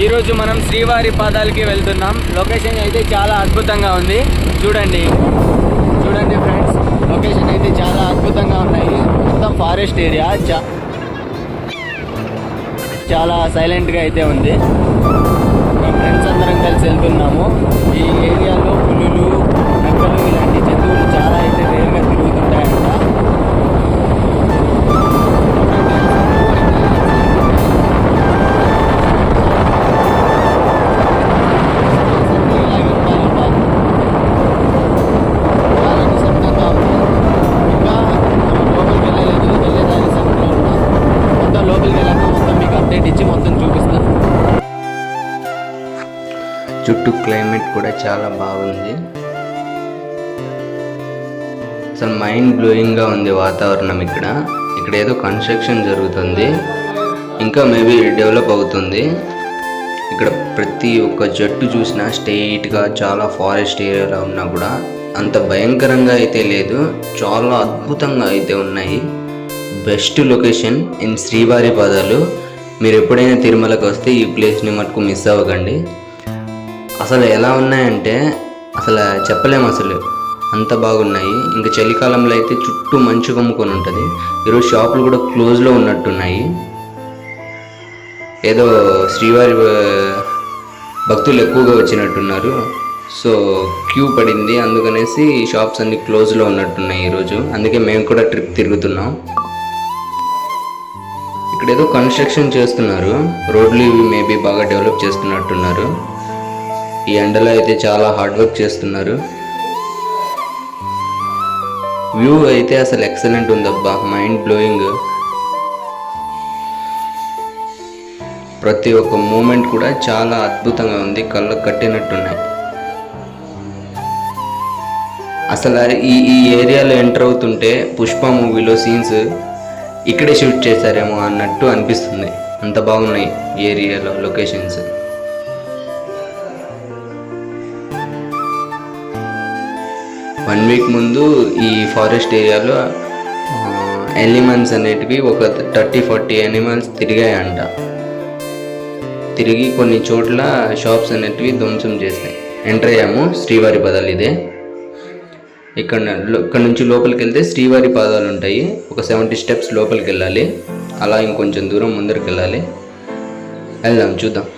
ఈరోజు మనం శ్రీవారి పాదాలకి వెళ్తున్నాం. లొకేషన్ అయితే చాలా అద్భుతంగా ఉంది. చూడండి ఫ్రెండ్స్, లొకేషన్ అయితే చాలా అద్భుతంగా ఉన్నాయి. మొత్తం ఫారెస్ట్ ఏరియా, చాలా సైలెంట్గా అయితే ఉంది. మేము ఫ్రెండ్స్ అందరం కలిసి వెళ్తున్నాము. ఈ ఏరియాలో పులులు, నక్కలు ఇలాంటి జంతువులు చాలా అయితే రేరుగా తిరుగుతుంటాయంట. చుట్టూ క్లైమేట్ కూడా చాలా బాగుంది. అసలు మైండ్ బ్లోయింగ్గా ఉంది వాతావరణం. ఇక్కడ ఏదో కన్స్ట్రక్షన్ జరుగుతుంది, ఇంకా మేబీ డెవలప్ అవుతుంది. ఇక్కడ ప్రతి ఒక్క చెట్టు చూసినా స్ట్రెయిట్గా చాలా ఫారెస్ట్ ఏరియాలో ఉన్నా కూడా అంత భయంకరంగా అయితే లేదు, చాలా అద్భుతంగా అయితే ఉన్నాయి. బెస్ట్ లొకేషన్ ఇన్ శ్రీవారి పాదాలు. మీరు ఎప్పుడైనా తిరుమలకు వస్తే ఈ ప్లేస్ని మటుకు మిస్ అవ్వకండి. అసలు ఎలా ఉన్నాయంటే అసలు చెప్పలేము, అసలు అంత బాగున్నాయి. ఇంకా చలికాలంలో అయితే చుట్టూ మంచు కమ్ముకొని ఉంటుంది. ఈరోజు షాపులు కూడా క్లోజ్లో ఉన్నట్టున్నాయి. ఏదో శ్రీవారి భక్తులు ఎక్కువగా వచ్చినట్టున్నారు, సో క్యూ పడింది, అందుకనేసి షాప్స్ అన్ని క్లోజ్లో ఉన్నట్టున్నాయి ఈరోజు. అందుకే మేము కూడా ట్రిప్ తిరుగుతున్నాం. ఇక్కడ ఏదో కన్స్ట్రక్షన్ చేస్తున్నారు, రోడ్లు ఇవి మేబీ బాగా డెవలప్ చేస్తున్నట్టున్నారు. ఈ ఎండలో అయితే చాలా హార్డ్ వర్క్ చేస్తున్నారు. వ్యూ అయితే అసలు ఎక్సలెంట్ ఉందబ్బా, మైండ్ బ్లోయింగ్. ప్రతి ఒక్క మూమెంట్ కూడా చాలా అద్భుతంగా ఉంది, కళ్ళకు కట్టినట్టున్నాయి. అసలు ఈ ఏరియాలో ఎంటర్ అవుతుంటే పుష్ప మూవీలో సీన్స్ ఇక్కడే షూట్ చేశారేమో అన్నట్టు అనిపిస్తుంది. అంత బాగున్నాయి ఏరియాలో లొకేషన్స్. వన్ వీక్ ముందు ఈ ఫారెస్ట్ ఏరియాలో ఎనిమల్స్ అనేటివి ఒక 30-40 ఎనిమల్స్ తిరిగాయంట. తిరిగి కొన్ని చోట్ల షాప్స్ అనేటివి ధ్వంసం చేసినాయి. ఎంటర్ అయ్యాము శ్రీవారి పాదాలు. ఇదే ఇక్కడ నుంచి లోపలికి వెళ్తే శ్రీవారి పాదాలు ఉంటాయి. ఒక 70 స్టెప్స్ లోపలికి వెళ్ళాలి, అలా ఇంకొంచెం దూరం ముందరికి వెళ్ళాలి. వెళ్దాం, చూద్దాం.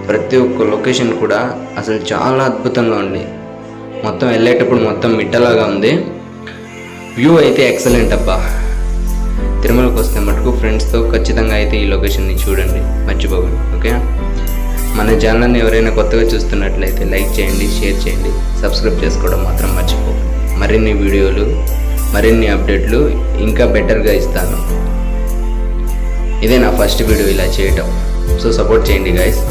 ప్రతి ఒక్క లొకేషన్ కూడా అసలు చాలా అద్భుతంగా ఉంది. మొత్తం వెళ్ళేటప్పుడు మొత్తం మిట్టలాగా ఉంది. వ్యూ అయితే ఎక్సలెంట్ అబ్బా. తిరుమలకు వస్తే మటుకు ఫ్రెండ్స్తో ఖచ్చితంగా అయితే ఈ లొకేషన్ని చూడండి, మర్చిపోకండి. ఓకే, మన ఛానల్ని ఎవరైనా కొత్తగా చూస్తున్నట్లయితే లైక్ చేయండి, షేర్ చేయండి, సబ్స్క్రైబ్ చేసుకోవడం మాత్రం మర్చిపోకండి. మరిన్ని వీడియోలు, మరిన్ని అప్డేట్లు ఇంకా బెటర్గా ఇస్తాను. ఇదే నా ఫస్ట్ వీడియో ఇలా చేయటం, సో సపోర్ట్ చేయండి గైస్.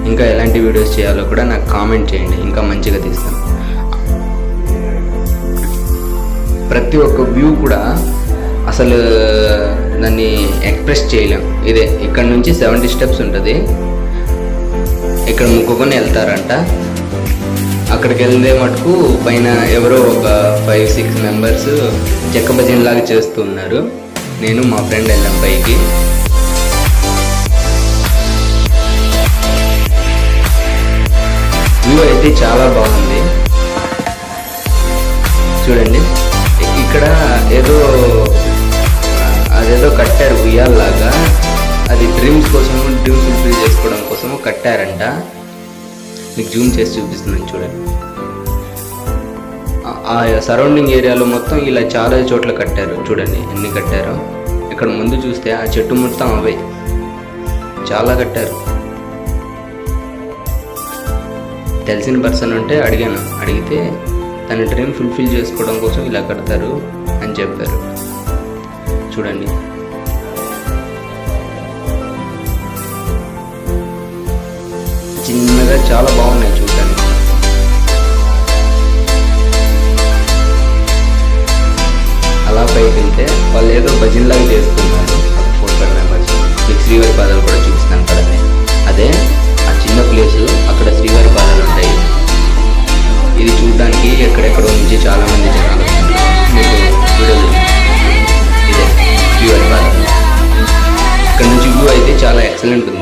ఇంకా ఎలాంటి వీడియోస్ చేయాలో కూడా నాకు కామెంట్ చేయండి, ఇంకా మంచిగా తీస్తాను. ప్రతి ఒక్క వ్యూ కూడా అసలు దాన్ని ఎక్స్ప్రెస్ చేయలేం. ఇదే ఇక్కడ నుంచి 70 స్టెప్స్ ఉంటుంది. ఇక్కడ ముక్కుకొని వెళ్తారంట. అక్కడికి వెళ్తే మటుకు పైన ఎవరో ఒక 5-6 మెంబర్స్ చెక్క భజన లాగా చేస్తున్నారు. నేను మా ఫ్రెండ్ వెళ్ళాం పైకి. వ్యూ అయితే చాలా బాగుంది. చూడండి, ఇక్కడ అదేదో కట్టారు ఉయ్యాల్లాగా. అది డ్రీమ్స్ ఫుల్ఫిల్ చేసుకోవడం కోసము కట్టారంట. మీకు జూమ్ చేసి చూపిస్తున్నాను చూడండి. ఆ సరౌండింగ్ ఏరియాలో మొత్తం ఇలా చాలా చోట్ల కట్టారు. చూడండి ఎన్ని కట్టారో. ఇక్కడ ముందు చూస్తే ఆ చెట్టు మొత్తం అవే చాలా కట్టారు. తెలిసిన పర్సన్ ఉంటే అడిగితే తన డ్రీమ్ ఫుల్ఫిల్ చేసుకోవడం కోసం ఇలా కడతారు అని చెప్పారు. చూడండి, చిన్నగా చాలా బాగున్నాయి చూడటానికి. అలా పైకి వెళ్తే వాళ్ళు ఏదో భజనలాగా చేస్తున్నారు. 4-5 మెంబర్స్. మీకు శ్రీవారి పాదాలు కూడా చూపిస్తాను కదండి. అదే ఆ చిన్న ప్లేస్, అక్కడ శ్రీవారి పాదాలు ఉంటాయి. ఇది చూడడానికి ఎక్కడెక్కడో నుంచి చాలామంది జనాలు మీకు ఎక్సలెంట్ ఉంది.